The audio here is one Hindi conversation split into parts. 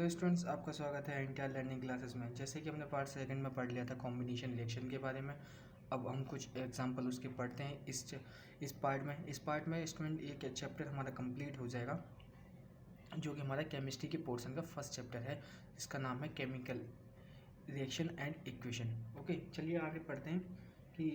स्टूडेंट्स, आपका स्वागत है एनटीआर लर्निंग क्लासेस में। जैसे कि हमने पार्ट सेकंड में पढ़ लिया था कॉम्बिनेशन रिएक्शन के बारे में। अब हम कुछ एग्जांपल उसके पढ़ते हैं इस पार्ट में स्टूडेंट एक चैप्टर हमारा कंप्लीट हो जाएगा, जो कि हमारा केमिस्ट्री के पोर्शन का फर्स्ट चैप्टर है, जिसका नाम है chemical reaction and equation. Okay, चलिए आगे पढ़ते हैं कि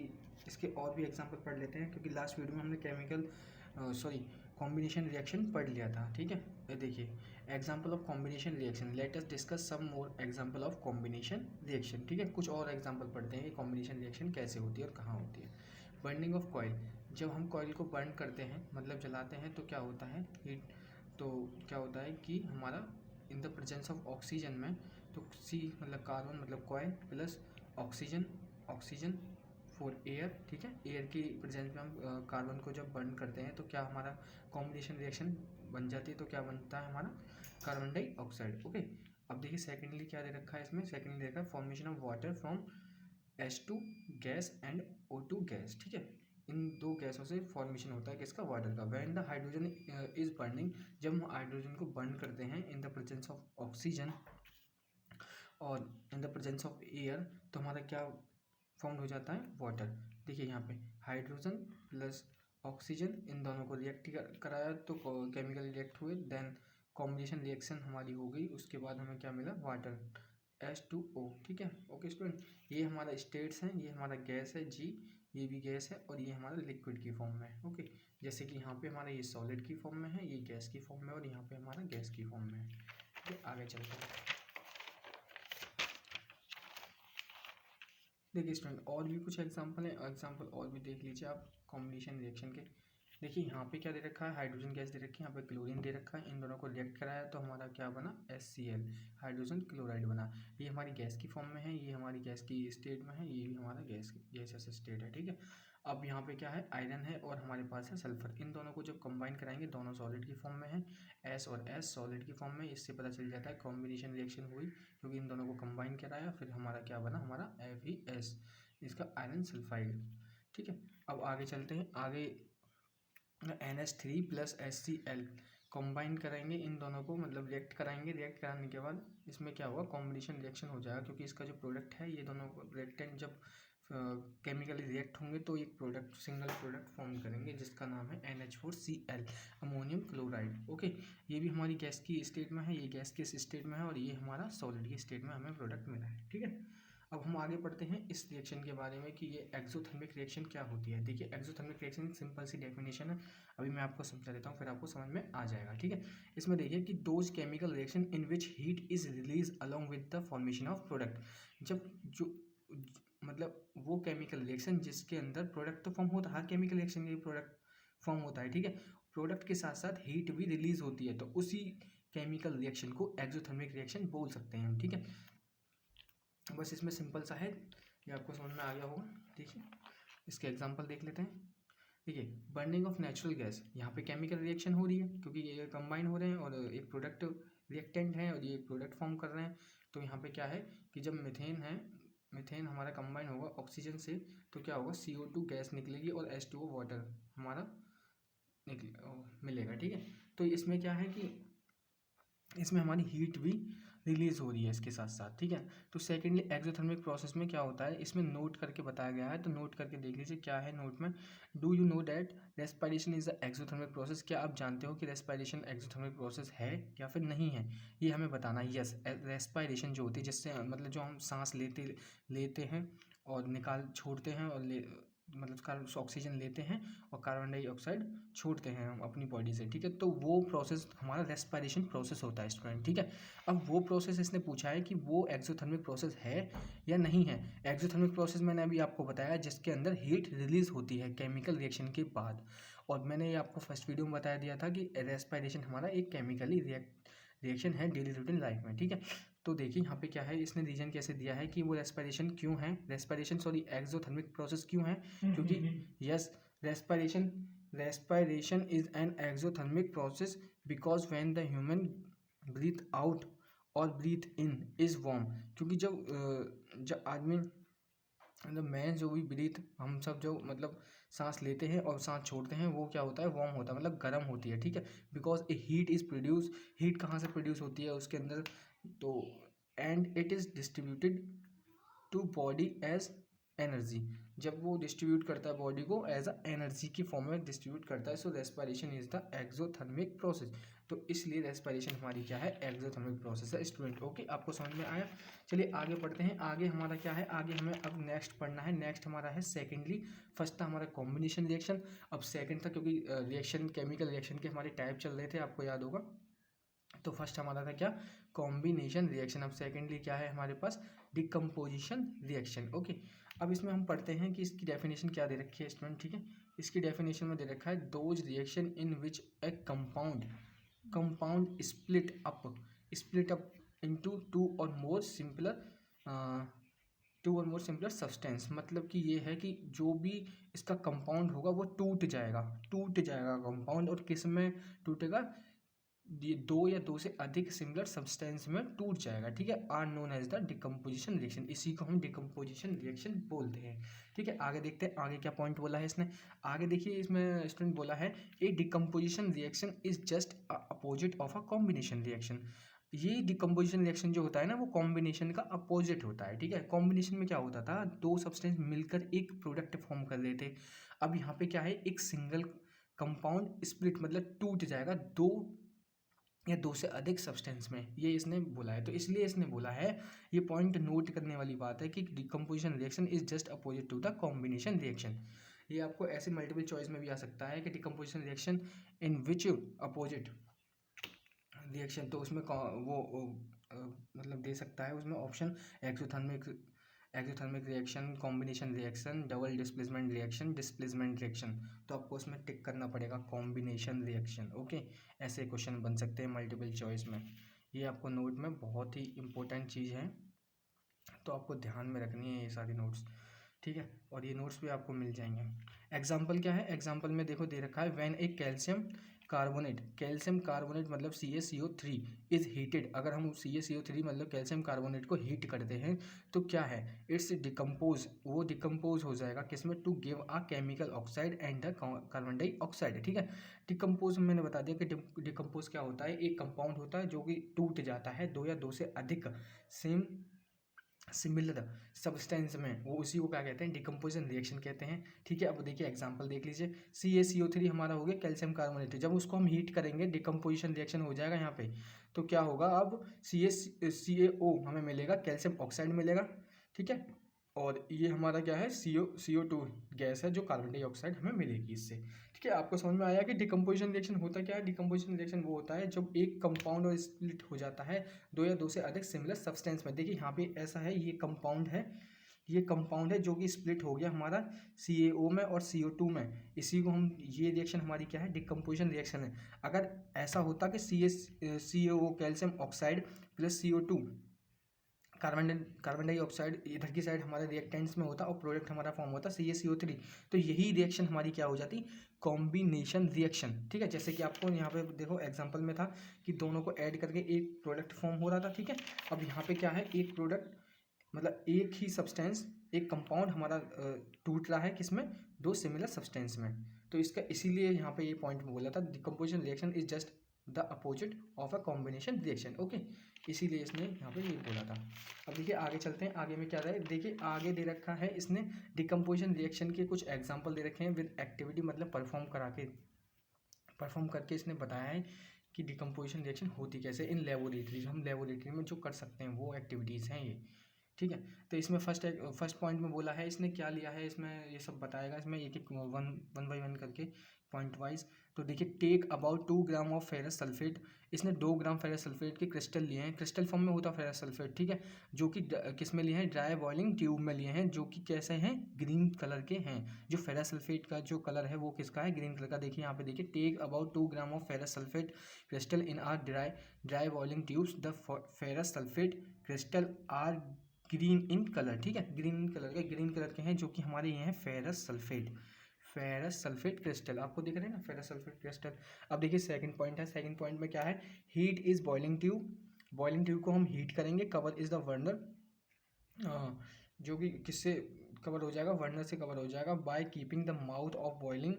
इसके और भी एग्जांपल पढ़ लेते हैं, क्योंकि लास्ट वीडियो में हमने कॉम्बिनेशन रिएक्शन पढ़ लिया था। ठीक है, ये देखिए example of combination reaction. Let us discuss some more example of combination reaction. ठीक है, कुछ और एग्जांपल पढ़ते हैं कि कॉम्बिनेशन रिएक्शन कैसे होती है और कहाँ होती है। Burning of coil. जब हम कॉइल को बर्न करते हैं, मतलब जलाते हैं, तो क्या होता है हीट, तो क्या होता है कि हमारा इन द प्रेजेंस ऑफ ऑक्सीजन में, तो सी मतलब कार्बन मतलब coil plus oxygen for air. ठीक है, एयर की प्रेजेंस में हम कार्बन को जब बर्न करते हैं तो क्या हमारा कॉम्बिनेशन रिएक्शन बन जाती है, तो क्या बनता है हमारा कार्बन डाइऑक्साइड। ओके, अब देखिए सेकेंडली क्या दे रखा है इसमें। सेकेंडली दे रखा है formation of water from H2 gas and O2 gas. ठीक है, इन दो गैसों से फॉर्मेशन होता है किसका, वाटर का। When the hydrogen is burning, जब हम हाइड्रोजन को बर्न करते हैं in the presence of oxygen और in the presence of air, तो हमारा क्या फॉर्म हो जाता है, वाटर। देखिए यहाँ पे हाइड्रोजन प्लस ऑक्सीजन, इन दोनों को रिएक्ट कराया तो केमिकल रिएक्ट हुए, देन कॉम्बिनेशन रिएक्शन हमारी हो गई। उसके बाद हमें क्या मिला, वाटर H2O। ठीक है, ओके स्टूडेंट, ये हमारा स्टेट्स हैं, ये हमारा गैस है G, ये भी गैस है, और ये हमारा लिक्विड की फॉर्म में है। ओके, जैसे कि यहाँ पे हमारा ये सॉलिड की फॉर्म में है, ये गैस की फॉर्म में, और यहाँ पे हमारा गैस की फॉर्म में है। ठीक है, आगे चलते हैं। देखिए स्टूडेंट, और भी कुछ एग्जांपल है, एग्जांपल और भी देख लीजिए आप कॉम्बिनेशन रिएक्शन के। देखिए यहाँ पे क्या दे रखा है, हाइड्रोजन गैस दे रखी है, यहाँ पे क्लोरीन दे रखा है, इन दोनों को रिएक्ट कराया तो हमारा क्या बना, HCl, हाइड्रोजन क्लोराइड बना। ये हमारी गैस की फॉर्म में है, ये हमारी गैस की स्टेट में है, ये भी हमारा गैस स्टेट है। ठीक है, अब यहाँ पे क्या है, आयरन है और हमारे पास है सल्फर। इन दोनों को जब कंबाइन कराएंगे, दोनों सॉलिड की फॉर्म में है, S और S सॉलिड की फॉर्म में। इससे पता चल जाता है कॉम्बिनेशन रिएक्शन हुई, क्योंकि इन दोनों को कंबाइन कराया, फिर हमारा क्या बना, हमारा FeS, इसका आयरन सल्फाइड। ठीक है, अब आगे चलते हैं। आगे NH3 प्लस HCl कंबाइन करेंगे इन दोनों को, मतलब रिएक्ट कराएंगे। रिएक्ट कराने के बाद इसमें क्या होगा, कॉम्बिनेशन रिएक्शन हो जाएगा, क्योंकि इसका जो प्रोडक्ट है, ये दोनों रिएक्टेंट जब केमिकली रिएक्ट होंगे तो एक प्रोडक्ट, सिंगल प्रोडक्ट फॉर्म करेंगे, जिसका नाम है NH4Cl, अमोनियम क्लोराइड। ओके, ये भी हमारी गैस की स्टेट में है, ये गैस के स्टेट में है, और ये हमारा सॉलिड की स्टेट में हमें प्रोडक्ट मिला है। ठीक है, अब हम आगे पढ़ते हैं इस रिएक्शन के बारे में कि ये एक्सोथर्मिक रिएक्शन क्या होती है। देखिए एक्सोथर्मिक रिएक्शन सिंपल सी डेफिनेशन है, अभी मैं आपको समझा देता हूँ, फिर आपको समझ में आ जाएगा। ठीक है, इसमें देखिए कि those chemical reaction in which heat is release along with the formation of product. जब जो मतलब वो केमिकल रिएक्शन जिसके अंदर प्रोडक्ट तो फॉर्म होता है, हर केमिकल रिएक्शन में प्रोडक्ट फॉर्म होता है। ठीक है, प्रोडक्ट के साथ साथ हीट भी रिलीज होती है, तो उसी केमिकल रिएक्शन को एक्सोथर्मिक रिएक्शन बोल सकते हैं हम। ठीक है, बस इसमें सिंपल सा है, ये आपको समझ में आ गया होगा। ठीक है, इसके एग्जांपल देख लेते हैं। देखिए बर्निंग ऑफ नेचुरल गैस, यहाँ पे केमिकल रिएक्शन हो रही है, क्योंकि ये कंबाइन हो रहे हैं और एक प्रोडक्ट रिएक्टेंट है और ये एक प्रोडक्ट फॉर्म कर रहे हैं। तो यहाँ पे क्या है कि जब मीथेन है, मीथेन हमारा कंबाइन होगा ऑक्सीजन से, तो क्या होगा, CO2 गैस निकलेगी और H2O वाटर हमारा मिलेगा। ठीक है, तो इसमें क्या है कि इसमें हमारी हीट भी रिलीज हो रही है इसके साथ साथ। ठीक है, तो सेकेंडली एक्सोथर्मिक प्रोसेस में क्या होता है, इसमें नोट करके बताया गया है, तो नोट करके देख लीजिए क्या है नोट में। Do you know that respiration is the exothermic process, क्या आप जानते हो कि रेस्पिरेशन एक्सोथर्मिक प्रोसेस है या फिर नहीं है, ये हमें बताना है। यस, रेस्पिरेशन जो होती है, जिससे मतलब जो हम सांस लेते हैं और निकाल छोड़ते हैं, और मतलब ऑक्सीजन लेते हैं और कार्बन डाइऑक्साइड छोड़ते हैं हम अपनी बॉडी से। ठीक है, तो वो प्रोसेस हमारा रेस्पिरेशन प्रोसेस होता है स्टूडेंट। ठीक है, अब वो प्रोसेस इसने पूछा है कि वो एक्सोथर्मिक प्रोसेस है या नहीं है। एक्सोथर्मिक प्रोसेस मैंने अभी आपको बताया, जिसके अंदर हीट रिलीज होती है केमिकल रिएक्शन के बाद, और मैंने ये आपको फर्स्ट वीडियो में बताया दिया था कि रेस्पिरेशन हमारा एक केमिकली रिएक्शन है डेली रूटीन लाइफ में। ठीक है, तो देखिए यहाँ पे क्या है, इसने रीजन कैसे दिया है कि वो रेस्पिरेशन क्यों है, एक्सोथर्मिक प्रोसेस क्यों है, क्योंकि yes, respiration is an exothermic process because when the human breathe out और breathe in is warm, क्योंकि जब आदमी मतलब मैन जो भी ब्रीथ, हम सब जो मतलब सांस लेते हैं और सांस छोड़ते हैं, वो क्या होता है, वार्म होता है, मतलब गर्म होती है। ठीक है, because a heat is produce, heat कहाँ से प्रोड्यूस होती है, उसके अंदर तो and it is distributed to body as energy, जब वो डिस्ट्रीब्यूट करता है बॉडी को एज अ एनर्जी की फॉर्म में डिस्ट्रीब्यूट करता है। So respiration is the exothermic process, तो इसलिए रेस्पिरेशन हमारी क्या है, एक्सोथर्मिक प्रोसेस है स्टूडेंट। ओके, आपको समझ में आया। चलिए आगे पढ़ते हैं। आगे हमारा क्या है, आगे हमें अब नेक्स्ट पढ़ना है। नेक्स्ट हमारा है सेकेंडली, फर्स्ट था हमारा कॉम्बिनेशन रिएक्शन, अब सेकेंड था, क्योंकि रिएक्शन केमिकल रिएक्शन के हमारे टाइप चल रहे थे, आपको याद होगा। तो फर्स्ट हमारा था क्या, कॉम्बिनेशन रिएक्शन। अब सेकेंडली क्या है हमारे पास, डिकम्पोजिशन रिएक्शन। ओके, अब इसमें हम पढ़ते हैं कि इसकी डेफिनेशन क्या दे रखी है स्टूडेंट। ठीक है, इसकी डेफिनेशन में दे रखा है, those reaction in which A compound split up into two और मोर सिंपलर सब्सटेंस। मतलब कि ये है कि जो भी इसका कंपाउंड होगा वो टूट जाएगा कंपाउंड, और किस में टूटेगा, ये दो या दो से अधिक सिमिलर सब्सटेंस में टूट जाएगा। ठीक है, are known as the decomposition reaction, इसी को हम डिकम्पोजिशन रिएक्शन बोलते हैं। ठीक है, आगे देखते हैं आगे क्या पॉइंट बोला है इसने। आगे देखिए, इसमें स्टूडेंट बोला है, a decomposition reaction is just opposite of a combination reaction. ये डिकम्पोजिशन रिएक्शन जो होता है ना, वो कॉम्बिनेशन का अपोजिट होता है। ठीक है, कॉम्बिनेशन में क्या होता था, दो सब्सटेंस मिलकर एक प्रोडक्ट फॉर्म कर लेते। अब यहाँ पे क्या है, एक सिंगल कंपाउंड स्प्लिट मतलब टूट जाएगा दो या दो से अधिक सब्सटेंस में, ये इसने बोला है। तो इसलिए इसने बोला है, ये पॉइंट नोट करने वाली बात है कि decomposition reaction is just opposite to the combination reaction. ये आपको ऐसे मल्टीपल चॉइस में भी आ सकता है कि decomposition reaction in which opposite reaction, तो उसमें मतलब दे सकता है उसमें option, exothermic reaction, combination reaction, double displacement reaction. तो आपको उसमें टिक करना पड़ेगा कॉम्बिनेशन रिएक्शन। ओके, ऐसे क्वेश्चन बन सकते हैं मल्टीपल चॉइस में। ये आपको नोट में बहुत ही इंपॉर्टेंट चीज़ है, तो आपको ध्यान में रखनी है ये सारी नोट्स। ठीक है, और ये नोट्स भी आपको मिल जाएंगे। एग्जाम्पल क्या है, एग्जाम्पल में देखो दे रखा है, व्हेन ए कैल्शियम कार्बोनेट मतलब CaCO3 इज हीटेड। अगर हम CaCO3 मतलब कैल्शियम कार्बोनेट को हीट करते हैं तो क्या है, इट्स वो डिकम्पोज हो जाएगा किसमें, to give a chemical oxide and the carbon dioxide. ठीक है, डिकम्पोज मैंने बता दिया कि डिकम्पोज क्या होता है, एक कंपाउंड होता है जो कि टूट जाता है दो या दो से अधिक सिमिलर सब्सटेंस में, वो उसी को क्या कहते हैं, डिकम्पोजिशन रिएक्शन कहते हैं। ठीक है, अब देखिए एग्जांपल देख लीजिए, CaCO3 हमारा हो गया कैल्शियम कार्बोनेट, जब उसको हम हीट करेंगे डिकम्पोजिशन रिएक्शन हो जाएगा यहाँ पे, तो क्या होगा, अब CaO हमें मिलेगा, कैल्शियम ऑक्साइड मिलेगा। ठीक है, और ये हमारा क्या है, CO2 गैस है जो कार्बन डाइऑक्साइड हमें मिलेगी इससे। ठीक है, आपको समझ में आया कि डिकम्पोजिशन रिएक्शन होता क्या है। डिकम्पोजिशन रिएक्शन वो होता है जब एक कंपाउंड और स्प्लिट हो जाता है दो या दो से अधिक सिमिलर सब्सटेंस में। देखिए यहाँ पे ऐसा है, ये कंपाउंड है जो कि स्प्लिट हो गया हमारा CaO में और CO2 में, इसी को हम, ये रिएक्शन हमारी क्या है, डिकम्पोजिशन रिएक्शन है। अगर ऐसा होता कि CaO calcium oxide plus CO2 carbon dioxide इधर की साइड हमारे रिएक्टेंट्स में होता और प्रोडक्ट हमारा फॉर्म होता CaCO3, तो यही रिएक्शन हमारी क्या हो जाती, कॉम्बिनेशन रिएक्शन। ठीक है, जैसे कि आपको यहाँ पे देखो एग्जांपल में था कि दोनों को ऐड करके एक प्रोडक्ट फॉर्म हो रहा था। ठीक है, अब यहाँ पे क्या है, एक प्रोडक्ट मतलब एक ही सब्सटेंस, एक कंपाउंड हमारा टूट रहा है किसमें, दो सिमिलर सब्सटेंस में। तो इसका इसीलिए यहाँ पे ये पॉइंट बोला था, decomposition reaction is just the opposite of a combination reaction. Okay, इसीलिए इसने यहाँ पे ये बोला था। अब देखिए आगे चलते हैं, आगे में क्या रहा है, देखिए आगे दे रखा है इसने डिकम्पोजिशन रिएक्शन के कुछ एग्जाम्पल दे रखे हैं विद एक्टिविटी, मतलब परफॉर्म करके इसने बताया है कि डिकम्पोजिशन रिएक्शन होती कैसे इन लेबोरेटरीज, हम लेबोरेटरी में जो कर सकते हैं वो एक्टिविटीज़ हैं ये। ठीक है, तो इसमें फर्स्ट पॉइंट में बोला है, इसने क्या लिया है, इसमें ये सब बताएगा, इसमें एक एक वन बाई वन करके पॉइंट वाइज। तो देखिए, take about 2 gram of ferrous sulphate, इसने 2 ग्राम फेरस सल्फेट के क्रिस्टल लिए हैं, क्रिस्टल फॉर्म में होता है फेरस सल्फेट। ठीक है, जो कि किस में लिए हैं, ड्राई बॉइलिंग ट्यूब में लिए हैं, जो कि कैसे हैं, ग्रीन कलर के हैं। जो फेरस सल्फेट का जो कलर है वो किसका है, ग्रीन कलर का। देखिए यहाँ पे देखिए, take about 2 gram of ferrous sulphate crystal in are dry boiling tubes, the ferrous sulphate crystal are green in colour. ठीक है, ग्रीन कलर के हैं, जो कि हमारे ये हैं फेरस सल्फेट क्रिस्टल, आपको दिख रहे हैं ना फेरस सल्फेट क्रिस्टल। अब देखिए सेकंड पॉइंट है, सेकंड पॉइंट में क्या है, हीट इज बॉइलिंग ट्यूब को हम हीट करेंगे, कवर इज द बर्नर, जो कि किससे कवर हो जाएगा, बर्नर से कवर हो जाएगा, by keeping the mouth of boiling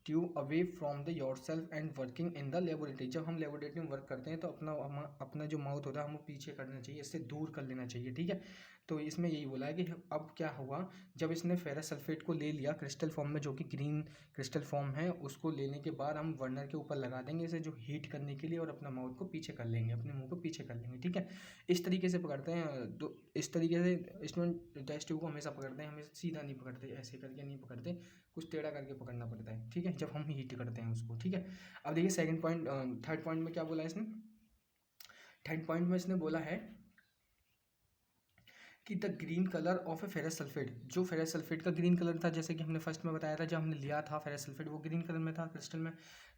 tube away from the your self and working in the laboratory. जब हम लेबोरेटरी में वर्क करते हैं तो अपना जो माउथ होता है हमें पीछे करना चाहिए, इससे दूर कर लेना चाहिए, ठीक है। तो इसमें यही बोला है कि अब क्या हुआ, जब इसने फेरस सल्फेट को ले लिया क्रिस्टल फॉर्म में, जो कि ग्रीन क्रिस्टल फॉर्म है, उसको लेने के बाद हम बर्नर के ऊपर लगा देंगे इसे, जो हीट करने के लिए, और अपना माउथ को पीछे कर लेंगे, अपने मुंह को पीछे कर लेंगे, ठीक है। इस तरीके से पकड़ते हैं। तो इस तरीके से स्टूडेंट टेस्ट ट्यूब को हमेशा पकड़ते हैं, हमें सीधा नहीं पकड़ते, ऐसे करके नहीं पकड़ते, कुछ टेढ़ा करके पकड़ना पड़ता है, ठीक है, जब हम हीट करते हैं उसको, ठीक है। अब देखिए सेकंड पॉइंट, थर्ड पॉइंट में क्या बोला है इसने। थर्ड पॉइंट में इसने बोला है कि the green colour of A ferrous sulphate, जो फेरस सल्फेट का ग्रीन कलर था, जैसे कि हमने फर्स्ट में बताया था, जब हमने लिया था फेरस सल्फेट वो ग्रीन कलर में था क्रिस्टल में।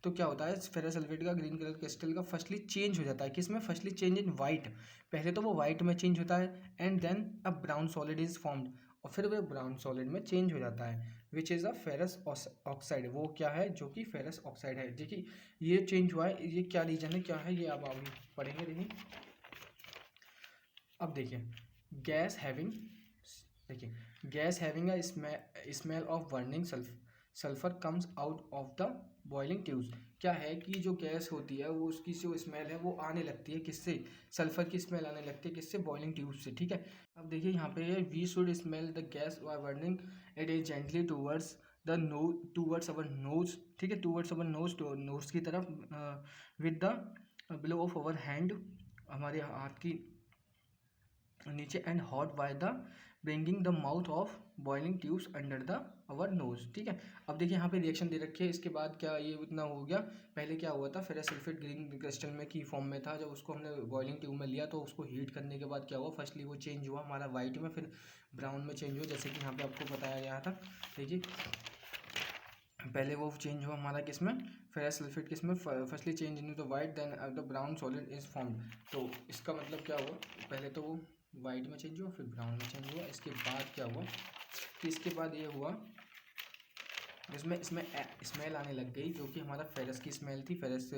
तो क्या होता है, फेरस सल्फेट का ग्रीन कलर क्रिस्टल का फर्स्टली चेंज हो जाता है, किसमें, फर्स्टली चेंज इन वाइट, पहले तो वो वाइट में चेंज होता है, and then a brown solid is formed, और फिर वह ब्राउन सॉलिड में चेंज हो जाता है, which is a ferrous oxide. वो क्या है, जो कि फेरस ऑक्साइड है। देखिए ये चेंज हुआ है, ये क्या रीजन है, क्या है ये, अब आगे पढ़ेंगे। देखिए अब देखिए गैस हैविंग, देखिए gas having a smell of burning sulphur comes out of the boiling tubes. क्या है कि जो गैस होती है वो, उसकी जो स्मेल है वो आने लगती है किससे, सल्फर की स्मेल आने लगती है किससे, बॉइलिंग ट्यूब से, ठीक है। अब देखिए यहाँ पे है, we should smell the gas by burning it is gently towards the no, towards our nose, ठीक है, टूवर्ड्स अवर नोज, नोज की तरफ, with the below of our hand, हमारे हाथ की नीचे, and hot by the bringing the mouth of boiling tubes under the our nose, ठीक है। अब देखिए यहाँ पे रिएक्शन दे रखी है, इसके बाद क्या ये इतना हो गया, पहले क्या हुआ था, फेरस सल्फेट ग्रीन क्रिस्टल में की फॉर्म में था, जब उसको हमने बॉइलिंग ट्यूब में लिया तो उसको हीट करने के बाद क्या हुआ, फर्स्टली वो चेंज हुआ हमारा वाइट में, फिर ब्राउन में चेंज हुआ, जैसे कि यहाँ पे आपको बताया गया था। देखिए पहले वो चेंज हुआ हमारा किसमें, फेरस सल्फेट किसमें, firstly change in the white, then the brown solid is formed. तो इसका मतलब क्या हुआ, पहले तो वो वाइट में चेंज हुआ, फिर ब्राउन में चेंज हुआ, इसके बाद क्या हुआ कि इसके बाद ये हुआ, इसमें इसमें स्मेल आने लग गई, जो कि हमारा फेरस की स्मेल थी, फेरस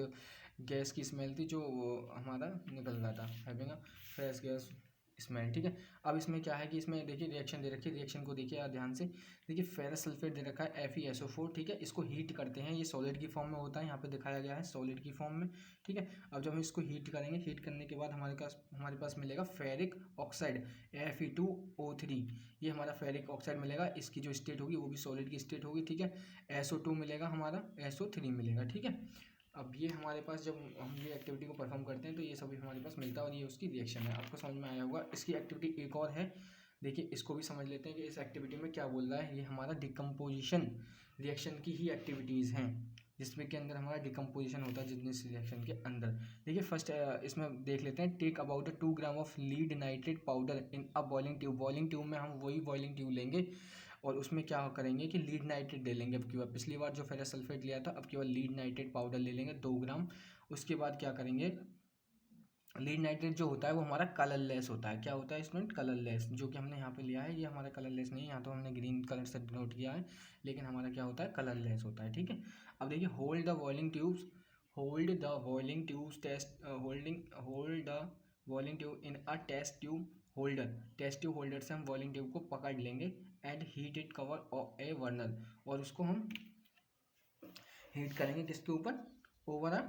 गैस की स्मेल थी, जो हमारा निकल रहा था, having a ferrous gas smell, ठीक है। अब इसमें क्या है कि इसमें देखिए रिएक्शन दे रखी है, रिएक्शन को देखिए यार ध्यान से, देखिए फेरस सल्फेट दे रखा है FeSO4, ठीक है, इसको हीट करते हैं, ये सॉलिड की फॉर्म में होता है, यहाँ पे दिखाया गया है सॉलिड की फॉर्म में, ठीक है। अब जब हम इसको हीट करेंगे, हीट करने के बाद हमारे पास मिलेगा फेरिक ऑक्साइड Fe2O3, ये हमारा फेरिक ऑक्साइड मिलेगा, इसकी जो स्टेट होगी वो भी सॉलिड की स्टेट होगी, ठीक है। SO2 मिलेगा, हमारा SO3 मिलेगा, ठीक है। अब ये हमारे पास जब हम ये एक्टिविटी को परफॉर्म करते हैं तो ये सभी हमारे पास मिलता है, और ये उसकी रिएक्शन है, आपको समझ में आया होगा। इसकी एक्टिविटी एक और है, देखिए इसको भी समझ लेते हैं कि इस एक्टिविटी में क्या बोल रहा है। ये हमारा डिकम्पोजिशन रिएक्शन की ही एक्टिविटीज़ हैं, जिसमें के अंदर हमारा डिकम्पोजिशन होता है जिस रिएक्शन के अंदर। देखिए फर्स्ट इसमें देख लेते हैं, take about 2 gram of lead nitrate powder in a boiling tube. Boiling tube में हम वही बॉइलिंग ट्यूब लेंगे और उसमें क्या करेंगे कि लीड नाइट्रेट ले लेंगे। अब की बार, पिछली बार जो फेरस सल्फेट लिया था, अब की बार लीड नाइट्रेट पाउडर ले लेंगे 2 ग्राम। उसके बाद क्या करेंगे, लीड नाइट्रेट जो होता है वो हमारा कलरलेस होता है। क्या होता है स्टूडेंट, कलरलेस, जो कि हमने यहाँ पे लिया है, ये हमारा कलरलेस नहीं है, यहाँ तो हमने ग्रीन कलर से डिनोट किया है, लेकिन हमारा क्या होता है, कलरलेस होता है, ठीक है। अब देखिए hold the boiling tubes, hold the boiling tubes test hold the boiling tube in a test tube holder. Test tube holder से हम बॉइलिंग ट्यूब को पकड़ लेंगे, and heat it cover a burner, और उसको हम हीट करेंगे किसके ऊपर, ओवर अ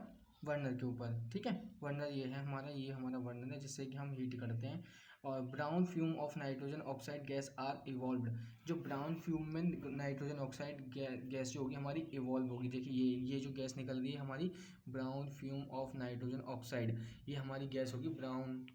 बर्नर के ऊपर, ठीक है। बर्नर ये है हमारा, ये हमारा बर्नर है जिससे कि हम हीट करते हैं। और brown fume of nitrogen oxide gas are evolved, जो ब्राउन फ्यूम में नाइट्रोजन ऑक्साइड गैस जो होगी हमारी इवॉल्व होगी। देखिए ये जो गैस निकल रही है हमारी brown fume of nitrogen oxide, ये हमारी गैस होगी ब्राउन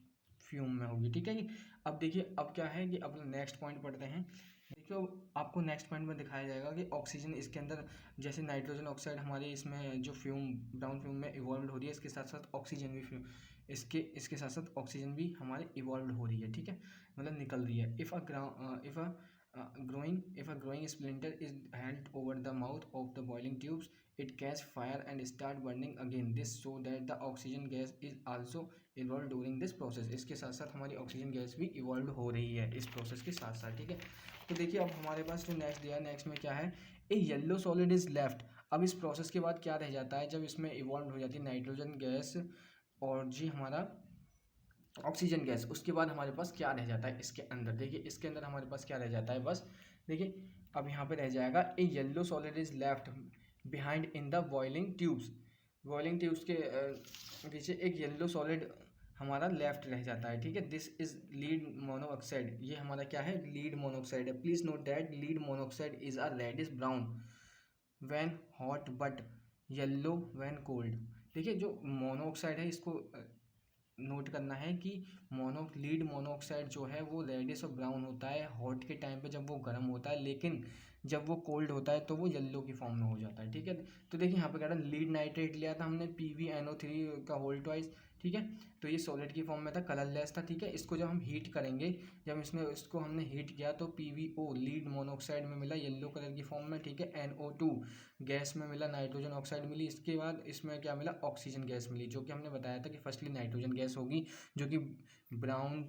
फ्यूम में होगी, ठीक है। अब देखिए अब क्या है कि अब नेक्स्ट पॉइंट पढ़ते हैं। देखिए आपको नेक्स्ट पॉइंट में दिखाया जाएगा कि ऑक्सीजन इसके अंदर, जैसे नाइट्रोजन ऑक्साइड हमारे इसमें जो फ्यूम ब्राउन फ्यूम में इवॉल्व हो रही है, इसके साथ साथ ऑक्सीजन भी इसके साथ साथ ऑक्सीजन भी हमारे इवॉल्व हो रही है, ठीक है, मतलब निकल रही है। If a growing splinter is held over the mouth of the boiling tubes, it catch fire and start burning again, this so that the oxygen gas is also evolve during this process. इसके साथ साथ हमारी ऑक्सीजन गैस भी इवॉल्व हो रही है इस प्रोसेस के साथ साथ, ठीक है। तो देखिए अब हमारे पास जो नेक्स्ट दिया है, नेक्स्ट में क्या है, ए येलो सॉलिड इज लेफ्ट। अब इस प्रोसेस के बाद क्या रह जाता है, जब इसमें इवॉल्व हो जाती है नाइट्रोजन गैस और जी हमारा ऑक्सीजन गैस, उसके बाद हमारे पास क्या रह जाता है इसके अंदर। देखिए इसके अंदर हमारे पास क्या रह जाता है, बस देखिए अब यहाँ पे रह जाएगा, a yellow solid is left behind in the boiling tubes, boiling tubes के पीछे एक येलो सॉलिड हमारा लेफ्ट रह जाता है, ठीक है। दिस इज लीड मोनोऑक्साइड, ये हमारा क्या है, लीड मोनोऑक्साइड है। Please note that lead monoxide is a reddish brown when hot but yellow when cold. देखिए जो मोनोऑक्साइड है इसको नोट करना है कि लीड मोनोऑक्साइड जो है वो रेडिश और ब्राउन होता है हॉट के टाइम पे जब वो गर्म होता है, लेकिन जब वो कोल्ड होता है तो वो येलो की फॉर्म में हो जाता है, ठीक है। तो देखिए यहाँ पे कह रहा है लीड नाइट्रेट लिया था हमने PbNO3 का होल ट्वाइस, ठीक है। तो ये सॉलिड की फॉर्म में था, कलरलेस था, ठीक है। इसको जब हम हीट करेंगे, जब इसको हमने हीट किया तो PbO लीड मोनोऑक्साइड में मिला येलो कलर की फॉर्म में, ठीक है। NO2 गैस में मिला, नाइट्रोजन ऑक्साइड मिली। इसके बाद इसमें क्या मिला, ऑक्सीजन गैस मिली, जो कि हमने बताया था कि फर्स्टली नाइट्रोजन गैस होगी जो कि ब्राउन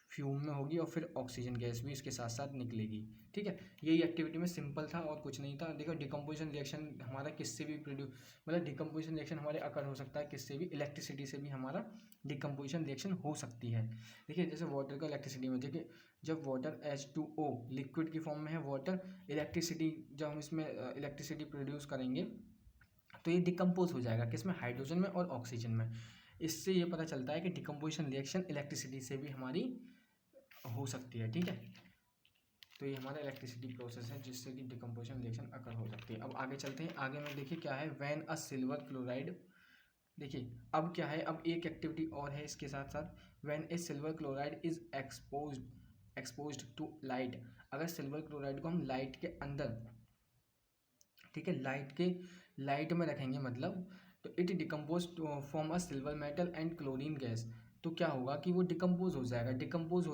फ्यूम में होगी और फिर ऑक्सीजन गैस भी इसके साथ साथ निकलेगी, ठीक है। यही एक्टिविटी में सिंपल था और कुछ नहीं था। देखो डिकम्पोजिशन रिएक्शन हमारा किससे भी प्रोड्यूस, मतलब डिकम्पोजिशन रिएक्शन हमारे अकर हो सकता है किससे भी, इलेक्ट्रिसिटी से भी हमारा डिकम्पोजिशन रिएक्शन हो सकती है। देखिए जैसे वाटर का इलेक्ट्रिसिटी में, देखिए जब वाटर H2O लिक्विड की फॉर्म में है, वाटर इलेक्ट्रिसिटी जब हम इसमें इलेक्ट्रिसिटी प्रोड्यूस करेंगे तो ये डिकम्पोज हो जाएगा किसमें, हाइड्रोजन में और ऑक्सीजन में। इससे ये पता चलता है कि डिकम्पोजिशन रिएक्शन इलेक्ट्रिसिटी से भी हमारी हो सकती है, ठीक है। तो ये हमारा इलेक्ट्रिसिटी प्रोसेस है जिससे कि डिकम्पोजिशन रिएक्शन अकर हो सकती है। अब आगे चलते हैं, आगे में देखिए क्या है, व्हेन अ सिल्वर क्लोराइड। देखिए अब क्या है, अब एक एक्टिविटी और है इसके साथ साथ, when a silver chloride is exposed to light. अगर सिल्वर क्लोराइड को हम लाइट के अंदर, ठीक है, लाइट में रखेंगे मतलब, तो it decompose form a silver metal and chlorine gas. तो क्या होगा कि वो डिकम्पोज हो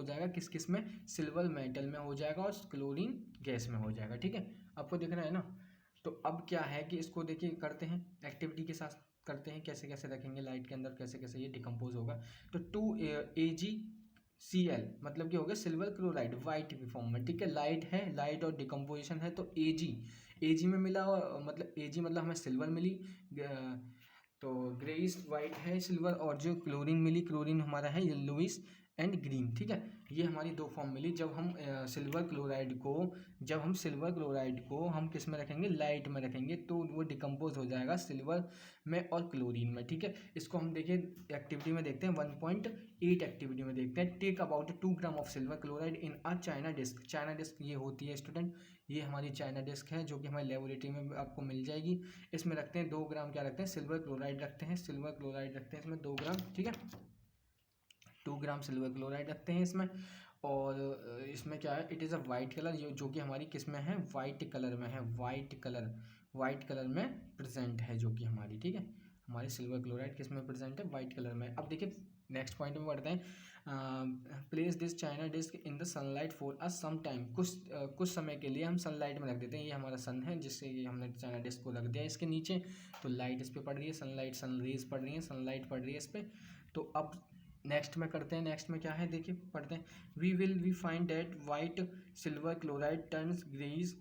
जाएगा किस किस में, सिल्वर मेटल में हो जाएगा और क्लोरीन गैस में हो जाएगा, ठीक है। आपको दिख रहा है ना। तो अब क्या है कि इसको देखिए करते हैं एक्टिविटी के साथ, करते हैं कैसे कैसे रखेंगे लाइट के अंदर, कैसे कैसे ये डिकम्पोज होगा। तो 2AgCl मतलब कि हो गया सिल्वर क्लोराइड वाइट की फॉर्म में, ठीक है। लाइट है, लाइट और डिकम्पोजिशन है, तो एजी में मिला, मतलब एजी मतलब हमें सिल्वर मिली, तो ग्रेइश वाइट है सिल्वर, और जो क्लोरीन मिली, क्लोरीन हमारा है येलोइश एंड ग्रीन, ठीक है। ये हमारी दो फॉर्म मिली। जब हम सिल्वर क्लोराइड को हम किस में रखेंगे, लाइट में रखेंगे, तो वो डिकम्पोज हो जाएगा सिल्वर में और क्लोरीन में, ठीक है। इसको हम देखिए एक्टिविटी में देखते हैं, 1.8 एक्टिविटी में देखते हैं। Take about 2 gram of silver chloride in a china disc. China disc ये होती है स्टूडेंट, ये हमारी चाइना डिस्क है जो कि हमारी लेबोरेटरी में आपको मिल जाएगी। इसमें रखते हैं 2 ग्राम, क्या रखते हैं, सिल्वर क्लोराइड रखते हैं, इसमें 2 ग्राम, ठीक है। 2 ग्राम सिल्वर क्लोराइड रखते हैं इसमें, और इसमें क्या है, it is a white colour, जो कि हमारी किस में है, वाइट कलर में है, वाइट कलर में प्रेजेंट है जो कि हमारी, ठीक है। हमारी सिल्वर क्लोराइड किस में प्रेजेंट है, वाइट कलर में। अब देखिए नेक्स्ट पॉइंट में बढ़ते हैं। Place this china disc in the sunlight for a some time. कुछ समय के लिए हम सनलाइट में रख देते हैं। ये हमारा सन है जिससे ये हमने चाइना डिस्क को रख दिया इसके नीचे, तो लाइट इस पर पड़ रही है, सन रेज पड़ रही है, सनलाइट पड़ रही है इस पर। तो अब नेक्स्ट में करते हैं, नेक्स्ट में क्या है देखिए पढ़ते हैं। We find that white silver chloride turns greyish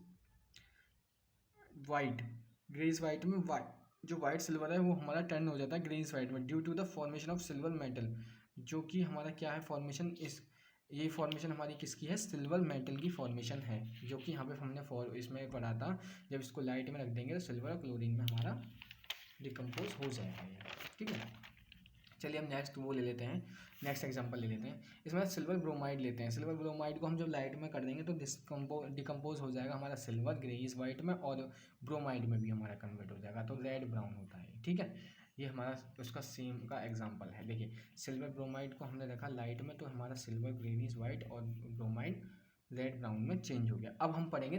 white में, जो वाइट सिल्वर है वो हमारा टर्न हो जाता है ग्रेइश वाइट में, due to the formation of silver metal. जो कि हमारा क्या है फॉर्मेशन, ये फॉर्मेशन हमारी किसकी है, सिल्वर मेटल की फॉर्मेशन है, जो कि यहाँ पे हमने इसमें पढ़ा था। जब इसको लाइट में रख देंगे तो सिल्वर क्लोरीन में हमारा डिकम्पोज हो जाएगा ये, ठीक है। चलिए हम नेक्स्ट वो ले लेते हैं, नेक्स्ट एग्जांपल ले लेते हैं। इसमें सिल्वर ब्रोमाइड लेते हैं। सिल्वर ब्रोमाइड को हम जब लाइट में कर देंगे तो डिकम्पोज हो जाएगा हमारा सिल्वर ग्रेइश वाइट में, और ब्रोमाइड में भी हमारा कन्वर्ट हो जाएगा, तो रेड ब्राउन होता है, ठीक है। ये हमारा उसका सेम का एग्जांपल है। देखिए सिल्वर ब्रोमाइड को हमने रखा लाइट में, तो हमारा सिल्वर ग्रेइश वाइट और ब्रोमाइड रेड ब्राउन में चेंज हो गया। अब हम पढ़ेंगे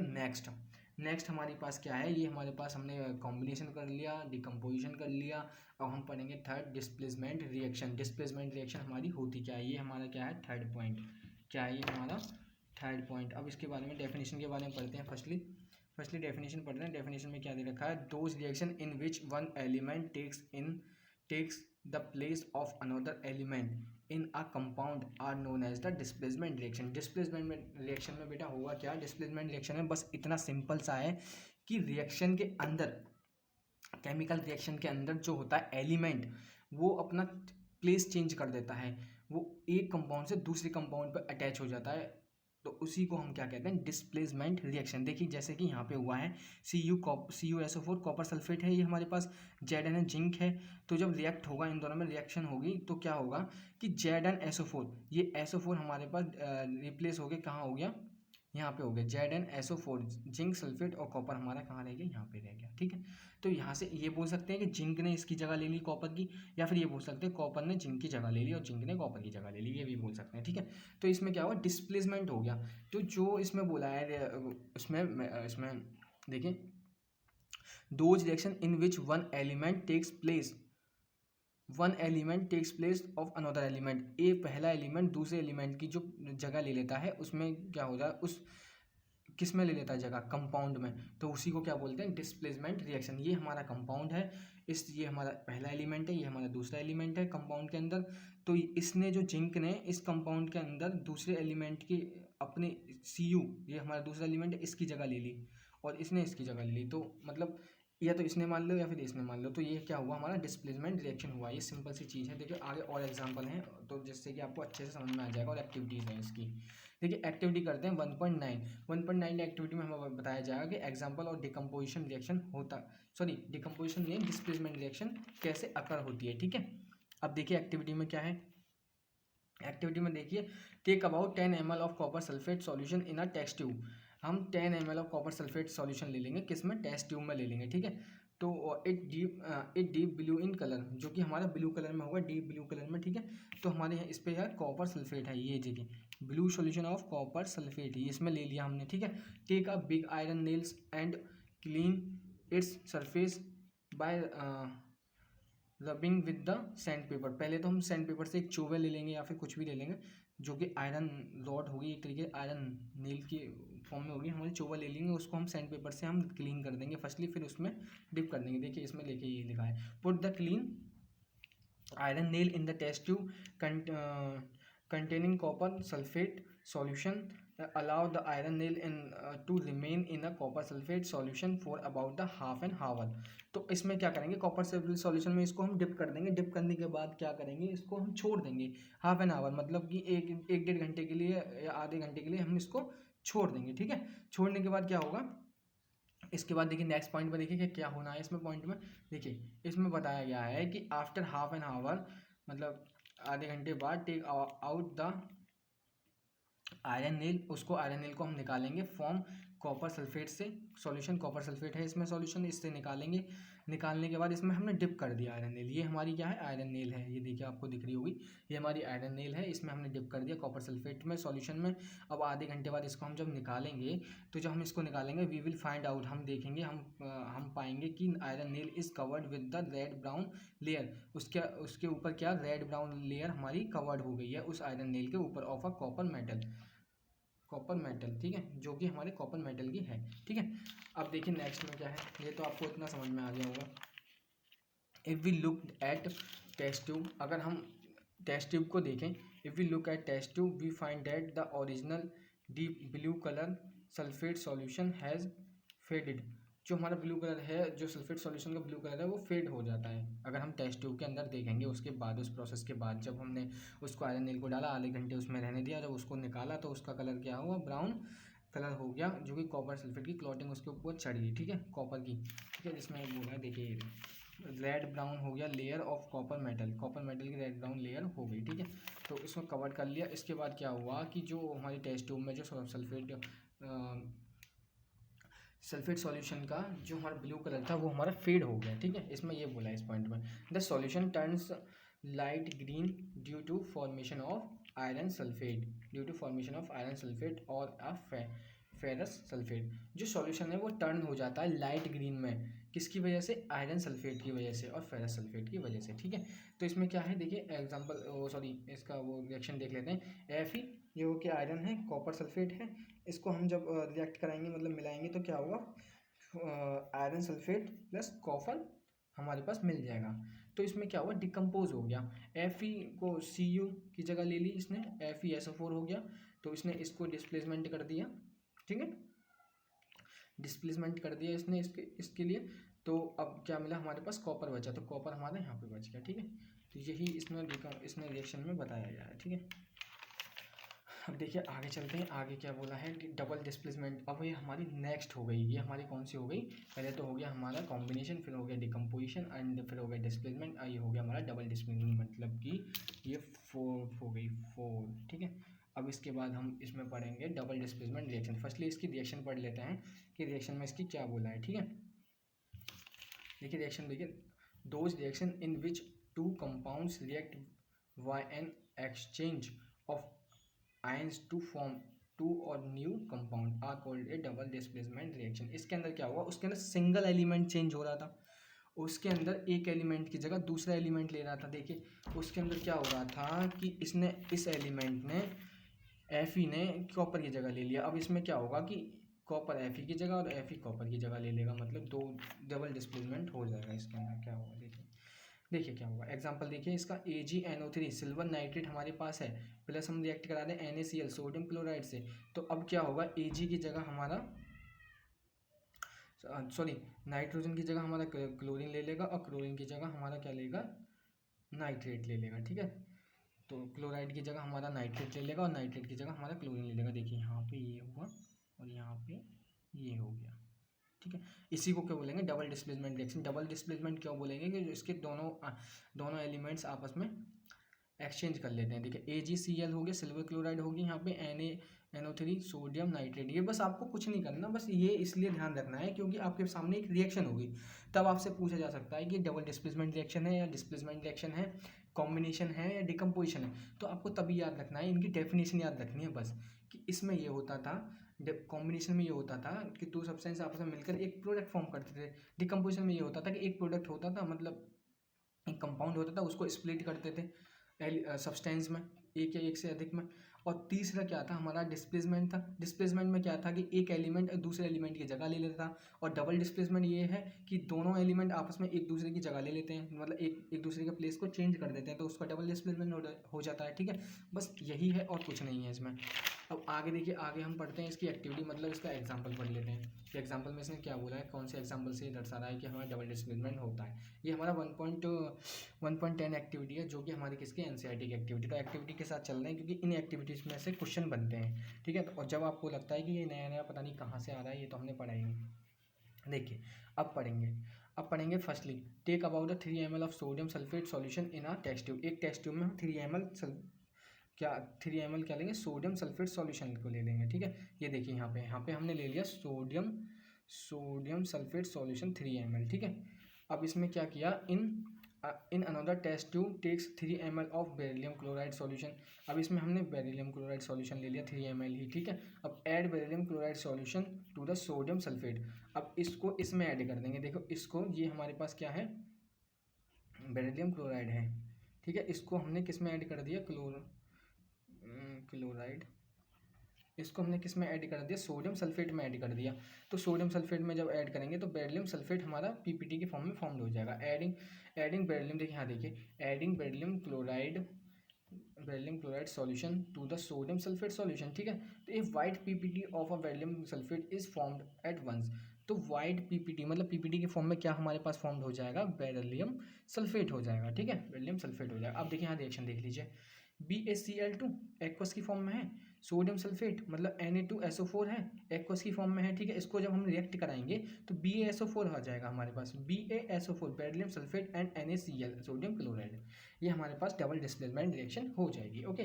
नेक्स्ट हमारे पास क्या है, ये हमारे पास हमने कॉम्बिनेशन कर लिया, डिकम्पोजिशन कर लिया। अब हम पढ़ेंगे थर्ड डिस्प्लेसमेंट रिएक्शन हमारी होती क्या है, ये हमारा क्या है थर्ड पॉइंट, क्या है ये हमारा थर्ड पॉइंट। अब इसके बारे में डेफिनेशन के बारे में पढ़ते हैं। फर्स्टली डेफिनेशन पढ़ते हैं। डेफिनेशन में क्या दे रखा है, those reaction in which one element takes the place of another element in a compound are known as the displacement reaction. Displacement reaction में बेटा होगा क्या, डिस्प्लेसमेंट रिएक्शन में बस इतना सिंपल सा है कि रिएक्शन के अंदर, केमिकल रिएक्शन के अंदर जो होता है एलिमेंट, वो अपना प्लेस चेंज कर देता है, वो एक कंपाउंड से दूसरे कंपाउंड पर अटैच हो जाता है, तो उसी को हम क्या कहते हैं, डिस्प्लेसमेंट रिएक्शन। देखिए जैसे कि यहाँ पे हुआ है CuSO4 कॉपर सल्फेट है, ये हमारे पास ZN जिंक है। तो जब रिएक्ट होगा, इन दोनों में रिएक्शन होगी, तो क्या होगा कि ZnSO4, ये SO4 हमारे पास रिप्लेस हो गया, कहाँ हो गया, यहाँ पे हो गया ZnSO4, जिंक सल्फेट, और कॉपर हमारा कहाँ रह गया, यहाँ पे रह गया। ठीक है, तो यहाँ से ये बोल सकते हैं कि जिंक ने इसकी जगह ले ली कॉपर की, या फिर ये बोल सकते हैं कॉपर ने जिंक की जगह ले ली और जिंक ने कॉपर की जगह ले ली, ये भी बोल सकते हैं। ठीक है, तो इसमें क्या हुआ, डिस्प्लेसमेंट हो गया। तो जो इसमें बोला है इसमें देखिए, those reaction in which one element takes place of another element, a पहला एलिमेंट दूसरे एलिमेंट की जो जगह ले लेता है, उसमें क्या हो जाए, उस किस में ले लेता है जगह, कंपाउंड में, तो उसी को क्या बोलते हैं, डिस्प्लेसमेंट रिएक्शन। ये हमारा कंपाउंड है, ये हमारा पहला एलिमेंट है, ये हमारा दूसरा एलिमेंट है कंपाउंड के अंदर। तो इसने जो जिंक ने इस कंपाउंड के अंदर दूसरे एलिमेंट की अपने Cu, ये हमारा दूसरा एलिमेंट है, इसकी जगह ले ली, और इसने इसकी जगह ले ली। तो मतलब या तो इसने मान लो या फिर इसने मान लो, तो ये क्या हुआ, हमारा डिस्प्लेसमेंट रिएक्शन हुआ। ये सिंपल सी चीज़ है। देखिए आगे और एग्जांपल हैं, तो जिससे कि आपको अच्छे से समझ में आ जाएगा, और एक्टिविटीज़ हैं इसकी। देखिए एक्टिविटी करते हैं 1.9 एक्टिविटी में हमें बताया जाएगा कि एग्जांपल और डिकम्पोजिशन रिएक्शन डिकम्पोजिशन नहीं, डिस्प्लेसमेंट रिएक्शन कैसे अकर होती है। ठीक है, अब देखिए एक्टिविटी में क्या है। एक्टिविटी में देखिए, take about 10 ml of copper sulphate solution in a test tube. हम 10 ml of copper sulphate solution ले लेंगे, किस में, टेस्ट ट्यूब में ले लेंगे। ठीक है, तो it deep blue in colour, जो कि हमारा ब्लू कलर में होगा, डीप ब्लू कलर में। ठीक है, तो हमारे यहाँ इस पे यार कॉपर सल्फेट है, ये देखिए blue solution of copper sulphate, ये इसमें ले लिया हमने। ठीक है, take a big iron nails and clean its surface by rubbing with the sand paper. पहले तो हम सैंड पेपर से एक चोवेल ले लेंगे या फिर कुछ भी ले लेंगे, जो कि आयरन रॉड होगी, एक तरीके आयरन नील की फॉर्म में होगी, हमारी चोवेल ले लेंगे, उसको हम सैंड पेपर से हम क्लीन कर देंगे फर्स्टली, फिर उसमें डिप कर देंगे। देखिए इसमें लेके ये लिखा है, put the clean iron nail in the test tube containing copper sulfate solution, allow the iron nail to remain in a copper sulfate solution for about the half an hour। तो इसमें क्या करेंगे, कॉपर सल्फेट सॉल्यूशन में इसको हम डिप कर देंगे। डिप करने के बाद क्या करेंगे, इसको हम छोड़ देंगे हाफ एन आवर, मतलब कि एक डेढ़ घंटे के लिए या आधे घंटे के लिए हम इसको छोड़ देंगे। ठीक है, छोड़ने के बाद क्या होगा, इसके बाद देखिए नेक्स्ट पॉइंट में देखिए कि क्या होना है इसमें। पॉइंट में देखिए, इसमें बताया गया है कि आफ्टर हाफ एन आवर, मतलब आधे घंटे बाद, take out the iron nail, उसको आयरन नेल को हम निकालेंगे फॉर्म कॉपर सल्फेट से, सॉल्यूशन कॉपर सल्फेट है इसमें सॉल्यूशन, इससे निकालेंगे। निकालने के बाद इसमें हमने डिप कर दिया आयरन नेल, ये हमारी क्या है, आयरन नेल है, ये देखिए आपको दिख रही होगी, ये हमारी आयरन नेल है, इसमें हमने डिप कर दिया कॉपर सल्फेट में सॉल्यूशन में। अब आधे घंटे बाद इसको हम जब निकालेंगे, तो जब हम इसको निकालेंगे, वी विल फाइंड आउट, हम देखेंगे, हम पाएंगे कि iron nail is covered with the red brown layer, उसके ऊपर क्या, रेड ब्राउन लेयर हमारी कवर्ड हो गई है उस आयरन नेल के ऊपर, ऑफ अ कॉपर मेटल। ठीक है, जो कि हमारे कॉपर मेटल की है। ठीक है, अब देखिए नेक्स्ट में क्या है, ये तो आपको इतना समझ में आ गया होगा। If we look at test tube, अगर हम टेस्ट ट्यूब को देखें, if we look at test tube we find that the original deep blue colour sulphate solution has faded. जो हमारा ब्लू कलर है, जो सल्फेट सॉल्यूशन का ब्लू कलर है, वो फेड हो जाता है अगर हम टेस्ट ट्यूब के अंदर देखेंगे। उसके बाद उस प्रोसेस के बाद जब हमने उसको आयरन नेल को डाला, आधे घंटे उसमें रहने दिया, जब उसको निकाला तो उसका कलर क्या हुआ, ब्राउन कलर हो गया, जो कि कॉपर सल्फेट की क्लॉटिंग उसके ऊपर चढ़ गई। ठीक है, कॉपर की। ठीक है, जिसमें बोला है देखिए, रेड ब्राउन हो गया लेयर ऑफ कॉपर मेटल की रेड ब्राउन लेयर हो गई। ठीक है, तो इसको कवर कर लिया। इसके बाद क्या हुआ कि जो हमारी टेस्ट ट्यूब में जो सल्फेट सॉल्यूशन का जो हमारा ब्लू कलर था, वो हमारा फेड हो गया। ठीक है, इसमें ये बोला है इस पॉइंट में, the solution turns light green due to formation of iron sulphate और अ फेरस सल्फेट। जो सॉल्यूशन है वो टर्न हो जाता है लाइट ग्रीन में, किसकी वजह से, आयरन सल्फेट की वजह से और फेरस सल्फेट की वजह से। ठीक है, तो इसमें क्या है, देखिए इसका वो रिएक्शन देख लेते हैं। Fe जो कि आयरन है, कॉपर सल्फेट है, इसको हम जब रिएक्ट कराएंगे, मतलब मिलाएंगे, तो क्या होगा, आयरन सल्फेट प्लस कॉपर हमारे पास मिल जाएगा। तो इसमें क्या हुआ, डिकम्पोज हो गया। Fe को Cu की जगह ले ली इसने, FeSO4 हो गया, तो इसने इसको डिस्प्लेसमेंट कर दिया। ठीक है, डिस्प्लेसमेंट कर दिया इसने इसके लिए। तो अब क्या मिला, हमारे पास कॉपर बचा, तो कॉपर हमारा यहाँ पे बच गया। ठीक है, तो यही इसमें रिएक्शन में बताया गया है। ठीक है, अब देखिए आगे चलते हैं, आगे क्या बोला है कि डबल डिस्प्लेसमेंट। अब ये हमारी नेक्स्ट हो गई, ये हमारी कौन सी हो गई, पहले तो हो गया हमारा कॉम्बिनेशन, फिर हो गया डिकम्पोजिशन एंड फिर हो गया डिस्प्लेसमेंट, ये हो गया हमारा डबल डिस्प्लेसमेंट, मतलब कि ये फोर्थ हो गई, फोर, ठीक है। अब इसके बाद हम इसमें पढ़ेंगे डबल डिस्प्लेसमेंट रिएक्शन। फर्स्टली इसकी रिएक्शन पढ़ लेते हैं कि रिएक्शन में इसकी क्या बोला है, ठीक है। देखिए रिएक्शन, देखिए those reaction in which two compounds react by an exchange of ions to form two और new compound are called a double displacement reaction. इसके अंदर क्या हुआ, उसके अंदर सिंगल एलिमेंट चेंज हो रहा था, उसके अंदर एक एलिमेंट की जगह दूसरा एलिमेंट ले रहा था। देखिए उसके अंदर क्या हो रहा था कि इसने, इस एलिमेंट ने, Fe ने कॉपर की जगह ले लिया। अब इसमें क्या होगा कि कॉपर Fe की जगह और Fe कॉपर की जगह ले लेगा, मतलब दो डबल डिस्प्लेसमेंट हो जाएगा। इसके अंदर क्या होगा, देखिए क्या होगा। एग्जांपल देखिए इसका AgNO3 सिल्वर नाइट्रेट हमारे पास है, प्लस हम रिएक्ट करा दें NaCl सोडियम क्लोराइड से, तो अब क्या होगा, Ag की जगह हमारा, सॉरी, नाइट्रोजन की जगह हमारा क्लोरीन ले लेगा और क्लोरीन की जगह हमारा क्या लेगा, नाइट्रेट ले लेगा, ठीक है। तो क्लोराइड की जगह हमारा नाइट्रेट ले लेगा और नाइट्रेट की जगह हमारा क्लोरीन ले लेगा। देखिए यहाँ पे ये हुआ और यहाँ पे ये हो गया, ठीक है। इसी को क्या बोलेंगे, double displacement reaction. Double displacement क्यों बोलेंगे कि जो इसके दोनों एलिमेंट्स आपस में एक्सचेंज कर लेते हैं। देखिए AgCl हो गया, सिल्वर क्लोराइड होगी, यहाँ पे NaNO3 सोडियम नाइट्रेट। ये बस आपको कुछ नहीं करना, बस ये इसलिए ध्यान रखना है क्योंकि आपके सामने एक रिएक्शन होगी, तब आपसे पूछा जा सकता है कि डबल डिस्प्लेसमेंट रिएक्शन है या डिस्प्लेसमेंट रिएक्शन है, कॉम्बिनेशन है या डिकम्पोजिशन है। तो आपको तभी याद रखना है, इनकी डेफिनेशन याद रखनी है बस, कि इसमें ये होता था, कॉम्बिनेशन में ये होता था कि टू सब्सटेंस आपस में मिलकर एक प्रोडक्ट फॉर्म करते थे। डिकम्पोजिशन में ये होता था कि एक प्रोडक्ट होता था, मतलब एक कंपाउंड होता था, उसको स्प्लिट करते थे सब्सटेंस में, एक या एक से अधिक में। और तीसरा क्या था, हमारा डिस्प्लेसमेंट था। डिस्प्लेसमेंट में क्या था कि एक एलिमेंट दूसरे एलिमेंट की जगह ले लेता था। और डबल डिस्प्लेसमेंट ये है कि दोनों एलिमेंट आपस में एक दूसरे की जगह ले लेते हैं, मतलब एक दूसरे के प्लेस को चेंज कर देते हैं, तो उसका डबल डिस्प्लेसमेंट हो जाता है, ठीक है। बस यही है और कुछ नहीं है इसमें। अब आगे देखिए, आगे हम पढ़ते हैं इसकी एक्टिविटी, मतलब इसका एग्जाम्पल पढ़ लेते हैं कि एग्जाम्पल में इसने क्या बोला है, कौन से एग्जाम्पल से दर्शा रहा है कि हमारा डबल डिस्प्लेसमेंट होता है। ये हमारा 1.10 एक्टिविटी है, जो कि हमारी किसकी, NCERT की एक्टिविटी। तो एक्टिविटी के साथ चल रहे हैं क्योंकि इन एक्टिविटीज़ में से क्वेश्चन बनते हैं, ठीक है। तो और जब आपको लगता है कि ये नया नया पता नहीं कहाँ से आ रहा है, ये तो हमने पढ़ा ही नहीं। देखिए अब पढ़ेंगे firstly, take about 3 ml of sodium sulphate solution in a test tube. एक टेस्ट ट्यूब में हम 3 ml क्या लेंगे, सोडियम सल्फेट सॉल्यूशन को ले लेंगे, ठीक है। ये देखिए यहाँ पे हमने ले लिया सोडियम सल्फेट सॉल्यूशन 3 ml, ठीक है। अब इसमें क्या किया, in another test tube takes 3 ml of beryllium chloride solution. अब इसमें हमने बेरिलियम क्लोराइड सॉल्यूशन ले लिया 3 ml ही, ठीक है। अब add beryllium chloride solution to the sodium sulphate. अब इसको इसमें ऐड कर देंगे। देखो इसको, ये हमारे पास क्या है, बेरिलियम क्लोराइड है, ठीक है। इसको हमने किस में ऐड कर दिया, क्लोराइड, इसको हमने किस में ऐड कर दिया, सोडियम सल्फेट में ऐड कर दिया। तो सोडियम सल्फेट में जब ऐड करेंगे तो बेरिलियम सल्फेट हमारा PPT के फॉर्म में फॉर्म्ड हो जाएगा। एडिंग बेरिलियम, देखिए यहाँ देखिए, adding beryllium chloride solution to the sodium sulphate solution, ठीक है। तो a white PPT of a beryllium sulphate is formed at once. तो वाइट PPT मतलब PPT के फॉर्म में क्या हमारे पास फॉर्म्ड हो जाएगा, बेरिलियम सल्फेट हो जाएगा, ठीक है, बेरिलियम सल्फेट हो जाएगा। अब देखिए यहाँ रिएक्शन देख लीजिए, BaCl2 एक्वस की फॉर्म में है, सोडियम सल्फेट मतलब Na2SO4 है, एक्वस की फॉर्म में है, ठीक है। इसको जब हम रिएक्ट कराएंगे तो BaSO4 हो जाएगा हमारे पास, BaSO4 beryllium sulphate and NaCl sodium chloride. ये हमारे पास डबल डिस्प्लेसमेंट रिएक्शन हो जाएगी, ओके।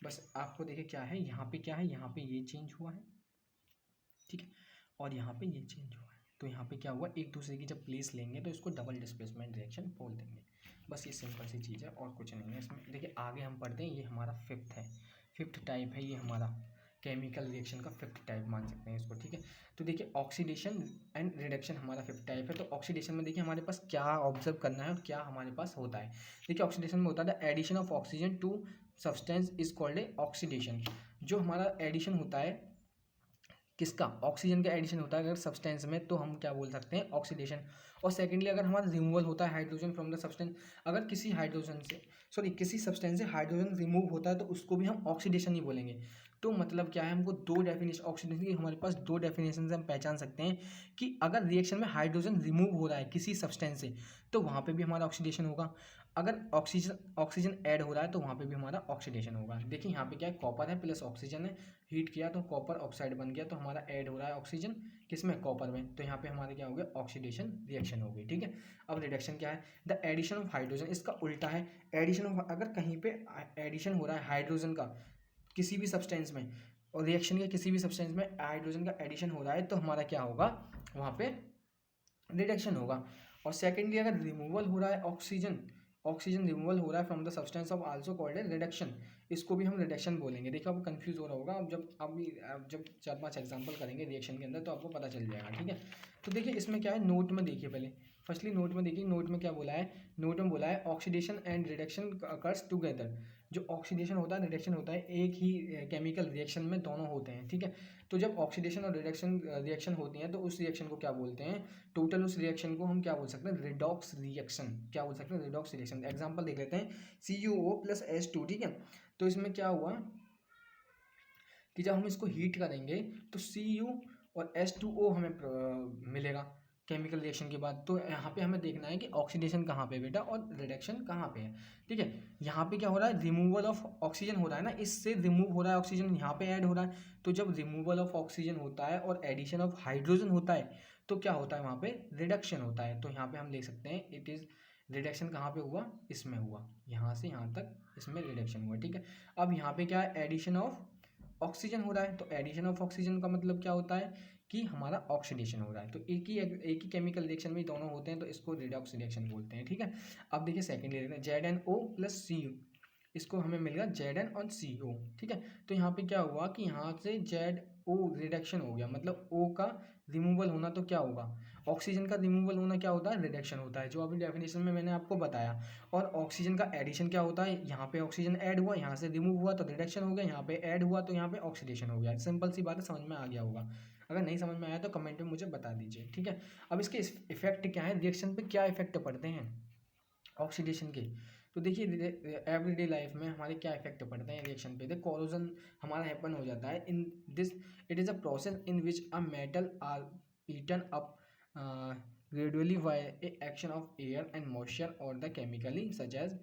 बस आपको देखिए क्या है, यहाँ पे क्या है, यहाँ पे ये चेंज हुआ है, ठीक है, और यहाँ पे ये चेंज हुआ है। तो यहाँ पे क्या हुआ, एक दूसरे की जब प्लेस लेंगे तो इसको डबल डिस्प्लेसमेंट रिएक्शन बोल देंगे। बस ये सिंपल सी चीज़ है और कुछ नहीं है इसमें। देखिए आगे हम पढ़ते हैं, ये हमारा फिफ्थ टाइप है, ये हमारा केमिकल रिएक्शन का 5th टाइप मान सकते हैं इसको, ठीक है। तो देखिए ऑक्सीडेशन एंड रिडक्शन हमारा 5th टाइप है। तो ऑक्सीडेशन में देखिए हमारे पास क्या ऑब्जर्व करना है और क्या हमारे पास होता है। देखिए ऑक्सीडेशन में होता है the addition of oxygen to substance is called a oxidation. जो हमारा एडिशन होता है किसका, ऑक्सीजन का एडिशन होता है अगर सब्सटेंस में, तो हम क्या बोल सकते हैं, ऑक्सीडेशन। और सेकेंडली अगर हमारा रिमूवल होता है हाइड्रोजन फ्रॉम द सब्सटेंस, अगर किसी सब्सटेंस से हाइड्रोजन रिमूव होता है तो उसको भी हम ऑक्सीडेशन ही बोलेंगे। तो मतलब क्या है, हमको दो डेफिनेशन ऑक्सीडेशन की, हमारे पास दो डेफिनेशन से हम पहचान सकते हैं कि अगर रिएक्शन में हाइड्रोजन रिमूव हो रहा है किसी सब्सटेंस से तो वहाँ पे भी हमारा ऑक्सीडेशन होगा, अगर ऑक्सीजन ऐड हो रहा है तो वहाँ पे भी हमारा ऑक्सीडेशन होगा। देखिए यहाँ पे क्या है, कॉपर है प्लस ऑक्सीजन है, हीट किया तो कॉपर ऑक्साइड बन गया, तो हमारा ऐड हो रहा है ऑक्सीजन किसमें, कॉपर में, तो यहाँ पे हमारे क्या हो गया, ऑक्सीडेशन रिएक्शन हो गई। ठीक है, अब रिडक्शन क्या है, द एडिशन ऑफ हाइड्रोजन, इसका उल्टा है एडिशन ऑफ, अगर कहीं पे एडिशन हो रहा है हाइड्रोजन का किसी भी सब्सटेंस में और रिएक्शन के किसी भी सब्सटेंस में हाइड्रोजन का एडिशन हो रहा है तो हमारा क्या होगा, वहाँ पे रिडक्शन होगा। और सेकेंडली अगर रिमूवल हो रहा है ऑक्सीजन रिमूवल हो रहा है from the substance of also called a reduction, इसको भी हम रिडक्शन बोलेंगे। देखो आपको कंफ्यूज हो रहा होगा, अब जब 4-5 एग्जांपल करेंगे रिएक्शन के अंदर तो आपको पता चल जाएगा। ठीक है, तो देखिए इसमें क्या है, नोट में देखिए पहले, फर्स्टली नोट में देखिए, नोट में क्या बोला है, नोट में बोला है oxidation and reduction occurs together, जो ऑक्सीडेशन होता है रिडक्शन होता है एक ही केमिकल रिएक्शन में दोनों होते हैं। ठीक है, तो जब ऑक्सीडेशन और रिएक्शन होती हैं तो उस रिएक्शन को क्या बोलते हैं, टोटल उस रिएक्शन को हम क्या बोल सकते हैं, रिडॉक्स रिएक्शन, क्या बोल सकते हैं, रिडॉक्स रिएक्शन। एग्जांपल देख लेते हैं, CuO + H2। ठीक है, तो इसमें क्या हुआ कि जब हम इसको हीट करेंगे तो Cu और H2O हमें मिलेगा केमिकल रिएक्शन के बाद। तो यहाँ पे हमें देखना है कि ऑक्सीडेशन कहाँ पे बेटा और रिडक्शन कहाँ पे है। ठीक है, यहाँ पे क्या हो रहा है, रिमूवल ऑफ ऑक्सीजन हो रहा है ना, इससे रिमूव हो रहा है ऑक्सीजन, यहाँ पे ऐड हो रहा है। तो जब रिमूवल ऑफ ऑक्सीजन होता है और एडिशन ऑफ हाइड्रोजन होता है तो क्या होता है, वहाँ पे रिडक्शन होता है। तो यहाँ पे हम देख सकते हैं इट इज़ रिडक्शन कहाँ पे हुआ, इसमें हुआ, यहाँ से यहाँ तक इसमें रिडक्शन हुआ। ठीक है, अब यहाँ पे क्या है, एडिशन ऑफ ऑक्सीजन हो रहा है, तो एडिशन ऑफ ऑक्सीजन का मतलब क्या होता है कि हमारा ऑक्सीडेशन हो रहा है। तो एक ही केमिकल रिएक्शन में दोनों होते हैं तो इसको रिडॉक्स रिएक्शन बोलते हैं। ठीक है, अब देखिए सेकेंड देखते हैं, ZnO + Cu, इसको हमें मिल गया Zn और CO। ठीक है, तो यहाँ पे क्या हुआ कि यहाँ से ZO रिडक्शन हो गया, मतलब O का रिमूवल होना, तो क्या होगा, ऑक्सीजन का रिमूवल होना क्या होता है, रिडक्शन होता है, जो अभी डेफिनेशन में मैंने आपको बताया। और ऑक्सीजन का एडिशन क्या होता है, यहाँ पे ऑक्सीजन ऐड हुआ, यहाँ से रिमूव हुआ तो रिडक्शन हो गया, यहाँ पे ऐड हुआ तो यहाँ पे ऑक्सीडेशन हो गया। सिंपल सी बात है, समझ में आ गया होगा। अगर नहीं समझ में आया तो कमेंट में मुझे बता दीजिए। ठीक है, अब इसके इफेक्ट क्या है, रिएक्शन पे क्या इफेक्ट पड़ते हैं ऑक्सीडेशन के, तो देखिए एवरीडे लाइफ में हमारे क्या इफेक्ट पड़ते हैं रिएक्शन पे। देखो कोरोजन हमारा हैपन हो जाता है in this, it is a process in which a metal are eaten up gradually by a action of air and moisture or the chemically such as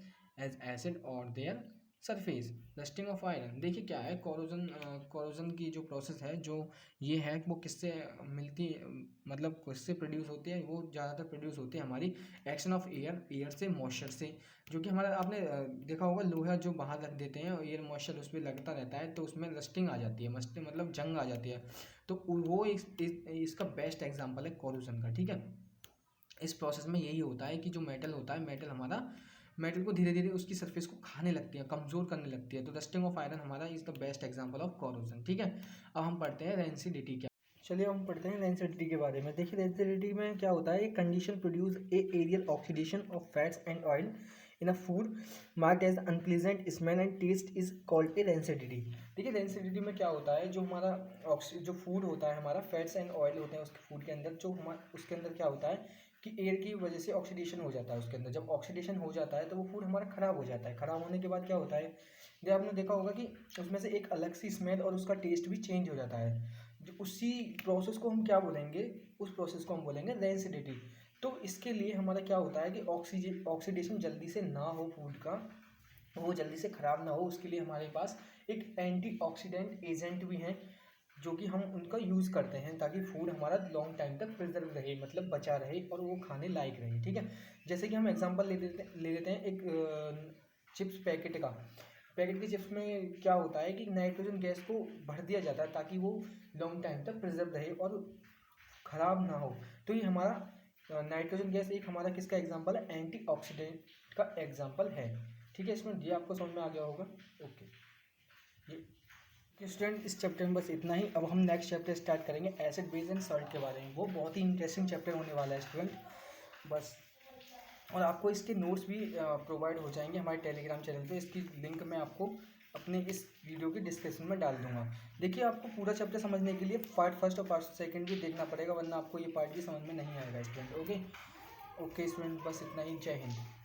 acid or their surface. Rusting of iron, देखिए क्या है, कोरोजन की जो प्रोसेस है, जो ये है वो किससे मिलती, मतलब किससे प्रोड्यूस होती है, वो ज़्यादातर प्रोड्यूस होती है हमारी एक्शन ऑफ एयर से मॉइस्चर से, जो कि हमारा आपने देखा होगा लोहा जो बाहर रख देते हैं एयर मॉइस्चर उस पर लगता रहता है तो उसमें रस्टिंग आ जाती है, मतलब जंग आ जाती है। तो वो इसका बेस्ट एग्जाम्पल है कोरोजन का। ठीक है, इस प्रोसेस में यही होता है कि जो मेटल होता है, मेटल को धीरे धीरे उसकी सरफेस को खाने लगती है, कमज़ोर करने लगती है। तो रस्टिंग ऑफ आयरन हमारा is the best example of corrosion. ठीक है, अब हम पढ़ते हैं रेंसिडिटी क्या। चलिए हम पढ़ते हैं रेंसिडिटी के बारे में। देखिए रेंसिडिटी में क्या होता है, एक condition produce a aerial oxidation of fats and oil in a food marked as unpleasant smell and taste is called a rancidity. देखिए रेंसिडिटी में क्या होता है, जो हमारा जो फूड होता है, हमारा फैट्स एंड ऑयल होते हैं उसके फूड के अंदर, जो हमारा उसके अंदर क्या होता है कि एयर की वजह से ऑक्सीडेशन हो जाता है उसके अंदर। जब ऑक्सीडेशन हो जाता है तो वो फूड हमारा ख़राब हो जाता है। ख़राब होने के बाद क्या होता है, जब आपने देखा होगा कि उसमें से एक अलग सी स्मेल और उसका टेस्ट भी चेंज हो जाता है। जो उसी प्रोसेस को हम क्या बोलेंगे, उस प्रोसेस को हम बोलेंगे रेंसिडिटी। तो इसके लिए हमारा क्या होता है कि ऑक्सीडेशन जल्दी से ना हो फूड का, वो जल्दी से ख़राब ना हो, उसके लिए हमारे पास एक एंटीऑक्सीडेंट एजेंट भी हैं जो कि हम उनका यूज़ करते हैं ताकि फूड हमारा लॉन्ग टाइम तक प्रिजर्व रहे, मतलब बचा रहे और वो खाने लायक रहे। ठीक है, जैसे कि हम एग्जांपल ले लेते हैं एक चिप्स पैकेट की चिप्स में क्या होता है कि नाइट्रोजन गैस को भर दिया जाता है ताकि वो लॉन्ग टाइम तक प्रिजर्व रहे और ख़राब ना हो। तो ये हमारा नाइट्रोजन गैस एक हमारा किसका एग्जाम्पल है, एंटीऑक्सीडेंट का एग्जाम्पल है। ठीक है, इसमें ये आपको समझ में आ गया होगा। ओके, ये स्टूडेंट इस चैप्टर में बस इतना ही। अब हम नेक्स्ट चैप्टर स्टार्ट करेंगे एसिड बेस एंड सॉल्ट के बारे में। वो बहुत ही इंटरेस्टिंग चैप्टर होने वाला है स्टूडेंट बस। और आपको इसके नोट्स भी प्रोवाइड हो जाएंगे हमारे टेलीग्राम चैनल पे। इसकी लिंक मैं आपको अपने इस वीडियो के डिस्क्रिप्शन में डाल दूंगा। देखिए आपको पूरा चैप्टर समझने के लिए पार्ट फर्स्ट और पार्ट सेकंड भी देखना पड़ेगा, वरना आपको ये पार्ट भी समझ में नहीं आएगा स्टूडेंट। ओके स्टूडेंट, बस इतना ही। जय हिंद।